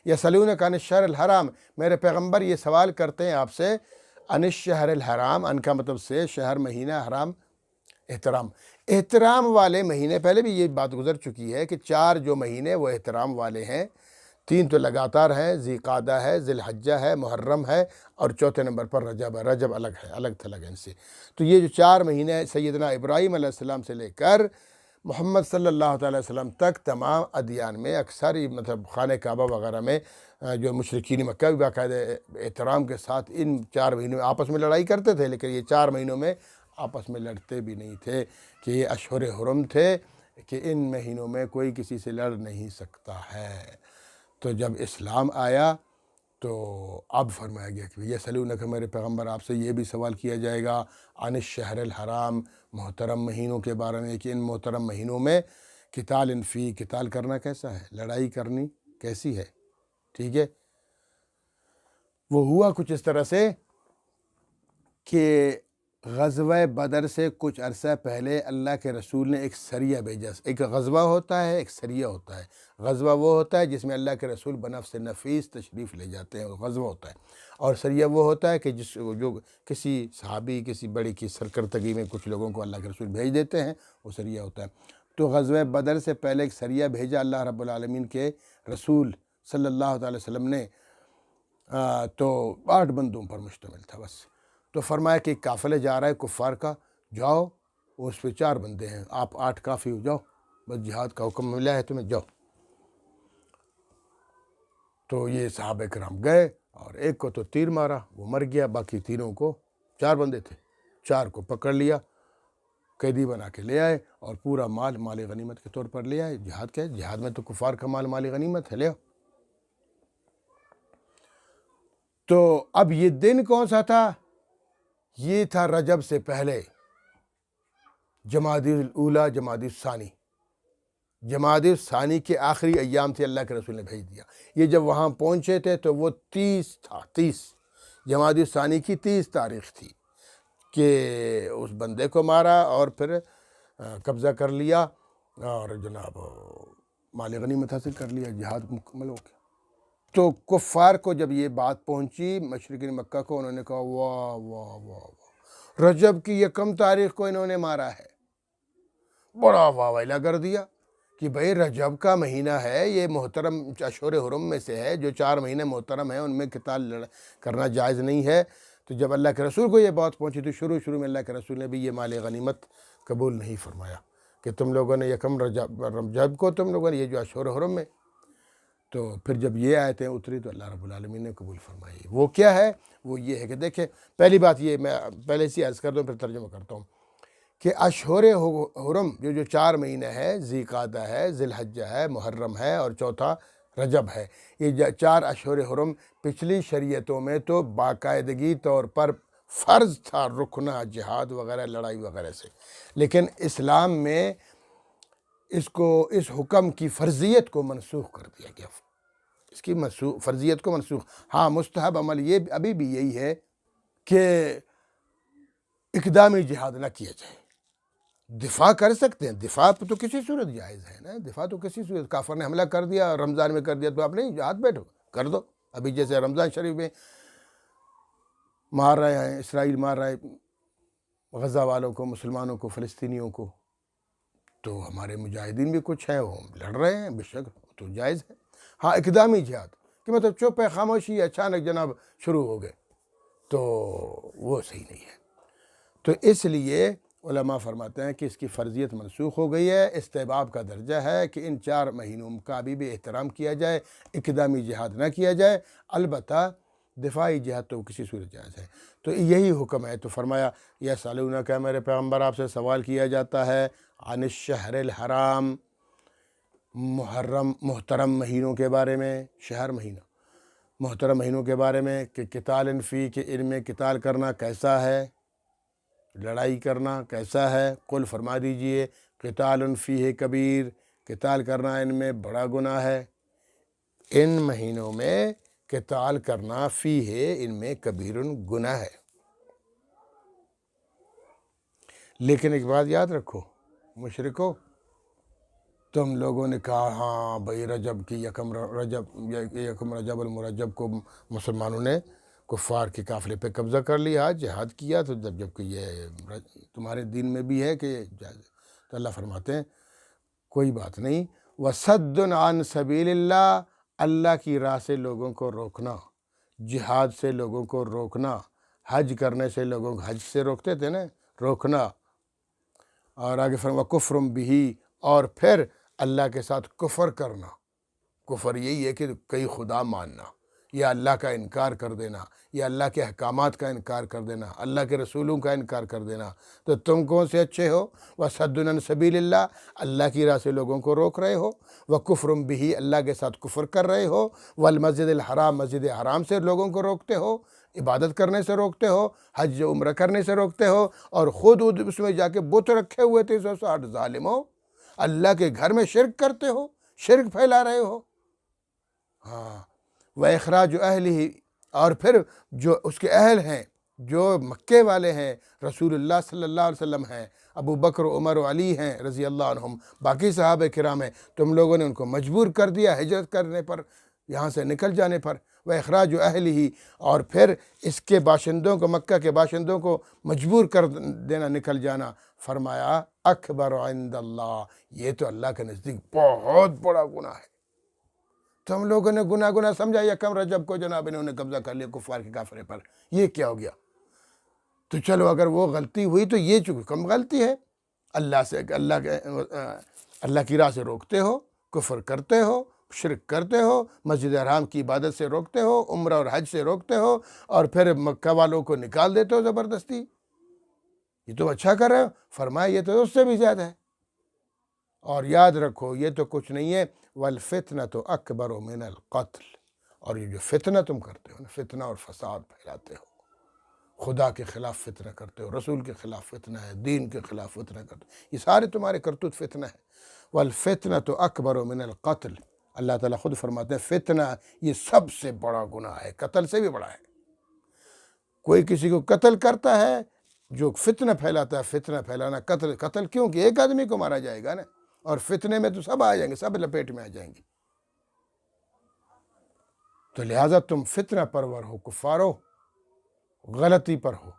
یسألونک عن الشہر الحرام، میرے پیغمبر یہ سوال کرتے ہیں آپ سے عن الشہر الحرام، ان کا مطلب سے شہر، مہینہ، حرام احترام والے مہینے۔ پہلے بھی یہ بات گزر چکی ہے کہ 4 جو مہینے وہ احترام والے ہیں، 3 تو لگاتار ہیں، ذی قعدہ ہے، ذی الحجہ ہے، محرم ہے، اور چوتھے نمبر پر رجب ہے۔ رجب الگ ہے، الگ تھلگ ہے ان سے۔ تو یہ جو 4 مہینے سیدنا ابراہیم علیہ السلام سے لے کر محمد صلی اللہ تعالی وسلم تک تمام ادیان میں اکثر مطلب خانہ کعبہ وغیرہ میں جو مشرکین مکہ بھی باقاعدہ احترام کے ساتھ ان 4 مہینوں میں آپس میں لڑائی کرتے تھے، لیکن یہ 4 مہینوں میں آپس میں لڑتے بھی نہیں تھے کہ یہ اشہر حرم تھے کہ ان مہینوں میں کوئی کسی سے لڑ نہیں سکتا ہے۔ تو جب اسلام آیا تو اب فرمایا گیا کہ یسألونک، میرے پیغمبر آپ سے یہ بھی سوال کیا جائے گا عن الشہر الحرام، محترم مہینوں کے بارے میں، کہ ان محترم مہینوں میں قتال فی، قتال کرنا کیسا ہے، لڑائی کرنی کیسی ہے، ٹھیک ہے۔ وہ ہوا کچھ اس طرح سے کہ غزوہ بدر سے کچھ عرصہ پہلے اللہ کے رسول نے ایک سریہ بھیجا۔ ایک غزوہ ہوتا ہے، ایک سریہ ہوتا ہے۔ غزوہ وہ ہوتا ہے جس میں اللہ کے رسول بنفس نفیس تشریف لے جاتے ہیں، وہ غزوہ ہوتا ہے۔ اور سریہ وہ ہوتا ہے کہ جو کسی صحابی، کسی بڑی کی سرکردگی میں کچھ لوگوں کو اللہ کے رسول بھیج دیتے ہیں، وہ سریہ ہوتا ہے۔ تو غزوہ بدر سے پہلے ایک سریہ بھیجا اللہ رب العالمین کے رسول صلی اللہ تعالی وسلم نے، تو 8 بندوں پر مشتمل تھا بس۔ تو فرمایا کہ ایک قافلہ جا رہا ہے کفار کا، جاؤ، اس پہ 4 بندے ہیں، آپ 8 کافی ہو، جاؤ، بس جہاد کا حکم ملا ہے تمہیں، جاؤ۔ تو یہ صحابہ کرام گئے اور ایک کو تو تیر مارا، وہ مر گیا، باقی تینوں کو، 4 بندے تھے، 4 کو پکڑ لیا، قیدی بنا کے لے آئے، اور پورا مال غنیمت کے طور پر لے آئے۔ جہاد کیا ہے؟ جہاد میں تو کفار کا مال غنیمت ہے، لے آؤ۔ تو اب یہ دن کون سا تھا؟ یہ تھا رجب سے پہلے، جمادی الاولیٰ، جمادی الثانی، جمادی الثانی کے آخری ایام تھے، اللہ کے رسول نے بھیج دیا۔ یہ جب وہاں پہنچے تھے تو وہ 30 تھا، 30 جمادی الثانی کی 30 تاریخ تھی کہ اس بندے کو مارا اور پھر قبضہ کر لیا اور جناب مال غنیمت حاصل کر لیا، جہاد مکمل ہو گیا۔ تو کفار کو جب یہ بات پہنچی مشرکین مکہ کو، انہوں نے کہا واہ واہ واہ واہ، رجب کی 1 تاریخ کو انہوں نے مارا ہے، بڑا واویلا کر دیا کہ بھئی رجب کا مہینہ ہے، یہ محترم اشہر حرم میں سے ہے، جو 4 مہینے محترم ہیں ان میں قتال کرنا جائز نہیں ہے۔ تو جب اللہ کے رسول کو یہ بات پہنچی تو شروع میں اللہ کے رسول نے بھی یہ مال غنیمت قبول نہیں فرمایا کہ تم لوگوں نے 1 رجب کو تم لوگوں نے یہ جو اشہر حرم میں۔ تو پھر جب یہ آیتیں اتری تو اللہ رب العالمین نے قبول فرمائی۔ وہ کیا ہے؟ وہ یہ ہے کہ دیکھیں، پہلی بات یہ میں پہلے سے عرض کر دوں پھر ترجمہ کرتا ہوں کہ اشہر حرم جو 4 مہینے ہے، ذی قعدہ ہے، ذی الحجہ ہے، محرم ہے، اور چوتھا رجب ہے۔ یہ 4 اشہر حرم پچھلی شریعتوں میں تو باقاعدگی طور پر فرض تھا رکنا جہاد وغیرہ، لڑائی وغیرہ سے، لیکن اسلام میں اس حکم کی فرضیت کو منسوخ کر دیا گیا، اس کی فرضیت کو منسوخ۔ ہاں، مستحب عمل یہ ابھی بھی یہی ہے کہ اقدامی جہاد نہ کیا جائے، دفاع کر سکتے ہیں، دفاع تو کسی صورت جائز ہے نا، دفاع تو کسی صورت، کافر نے حملہ کر دیا، رمضان میں کر دیا تو آپ نہیں جہاد بیٹھو، کر دو۔ ابھی جیسے رمضان شریف میں مار رہے ہیں، اسرائیل مار رہا ہے غزہ والوں کو، مسلمانوں کو، فلسطینیوں کو، تو ہمارے مجاہدین بھی کچھ ہیں، وہ لڑ رہے ہیں، بے شک تو جائز ہے۔ ہاں، اقدامی جہاد کہ مطلب چپ ہے، خاموشی، اچانک جناب شروع ہو گئے، تو وہ صحیح نہیں ہے۔ تو اس لیے علماء فرماتے ہیں کہ اس کی فرضیت منسوخ ہو گئی ہے، استحباب کا درجہ ہے کہ ان 4 مہینوں کا ابھی بھی احترام کیا جائے، اقدامی جہاد نہ کیا جائے، البتہ دفاعی جہاد تو کسی صورت جائز ہے۔ تو یہی حکم ہے۔ تو فرمایا یسألونک، میرے پیغمبر آپ سے سوال کیا جاتا ہے عن الشہر الحرام، محترم مہینوں کے بارے میں، شہر مہینہ محترم مہینوں کے بارے میں، کہ قتال فی، کہ ان میں قتال کرنا کیسا ہے، لڑائی کرنا کیسا ہے۔ قل، فرما دیجئے، قتال فیہ کبیر، قتال کرنا ان میں بڑا گناہ ہے، ان مہینوں میں قتال کرنا فیہ، ان میں کبیر گناہ ہے۔ لیکن ایک بات یاد رکھو مشرکو، تم لوگوں نے کہا ہاں بھائی رجب کی یکم رجب المرجب کو مسلمانوں نے کفار کے قافلے پہ قبضہ کر لیا، جہاد کیا، تو جب کہ یہ تمہارے دین میں بھی ہے کہ تو اللہ فرماتے ہیں کوئی بات نہیں، وَصَدٌّ عَن سَبِيلِ اللَّهِ، اللہ کی راہ سے لوگوں کو روکنا، جہاد سے لوگوں کو روکنا، حج کرنے سے لوگوں کو، حج سے روکتے تھے نا، روکنا، اور آگے فرما کفر بھی، اور پھر اللہ کے ساتھ کفر کرنا۔ کفر یہی ہے کہ کئی خدا ماننا، یا اللہ کا انکار کر دینا، یا اللہ کے احکامات کا انکار کر دینا، اللہ کے رسولوں کا انکار کر دینا۔ تو تم کون سے اچھے ہو؟ وَصَدٌّ عَن سَبِيلِ اللَّهِ، اللہ کی راہ سے لوگوں کو روک رہے ہو، وَكُفْرٌ بِهِ، اللہ کے ساتھ کفر کر رہے ہو، وَالْمَسْجِدِ الْحَرَامِ، مسجد حرام سے لوگوں کو روکتے ہو، عبادت کرنے سے روکتے ہو، حج عمرہ کرنے سے روکتے ہو، اور خود اس میں جا کے بت رکھے ہوئے تھے، 360 ظالموں، اللہ کے گھر میں شرک کرتے ہو، شرک پھیلا رہے ہو۔ ہاں، وَإِخْرَاجُ أَهْلِهِ، اور پھر جو اس کے اہل ہیں، جو مکے والے ہیں، رسول اللہ صلی اللہ علیہ وسلم ہیں، ابو بکر، عمر و علی ہیں رضی اللہ عنہم، باقی صحابہ کرام ہیں، تم لوگوں نے ان کو مجبور کر دیا ہجرت کرنے پر، یہاں سے نکل جانے پر۔ وَإِخْرَاجُ أَهْلِهِ، اور پھر اس کے باشندوں کو، مکہ کے باشندوں کو مجبور کر دینا، نکل جانا۔ فرمایا اکبر عند اللہ، یہ تو اللہ کے نزدیک بہت بڑا گناہ ہے۔ تم لوگوں نے گناہ سمجھا یکم رجب کو جناب انہوں نے قبضہ کر لیا کفار کے کافرے پر، یہ کیا ہو گیا؟ تو چلو اگر وہ غلطی ہوئی تو یہ چونکہ کم غلطی ہے، اللہ کی راہ سے روکتے ہو، کفر کرتے ہو، شرک کرتے ہو، مسجد حرام کی عبادت سے روکتے ہو، عمرہ اور حج سے روکتے ہو، اور پھر مکہ والوں کو نکال دیتے ہو زبردستی، یہ تو اچھا کر رہے ہو۔ فرمایا یہ تو اس سے بھی زیادہ ہے، اور یاد رکھو یہ تو کچھ نہیں ہے، وَالْفِتْنَةُ أَكْبَرُ مِنَ الْقَتْلِ، اور یہ جو فتنہ تم کرتے ہو نا، فتنہ اور فساد پھیلاتے ہو، خدا کے خلاف فتنہ کرتے ہو، رسول کے خلاف فتنہ ہے، دین کے خلاف فتنہ کرتے ہو، یہ سارے تمہارے کرتوت فتنہ ہے۔ وَالْفِتْنَةُ أَكْبَرُ مِنَ الْقَتْلِ، اللہ تعالیٰ خود فرماتے ہیں فتنہ یہ سب سے بڑا گناہ ہے، قتل سے بھی بڑا ہے۔ کوئی کسی کو قتل کرتا ہے، جو فتنہ پھیلاتا ہے، فتنہ پھیلانا قتل کیوں کہ ایک آدمی کو مارا جائے گا نا، اور فتنے میں تو سب آ جائیں گے، سب لپیٹ میں آ جائیں گے۔ تو لہٰذا تم فتنہ پرور ہو، کفار ہو، غلطی پر ہو،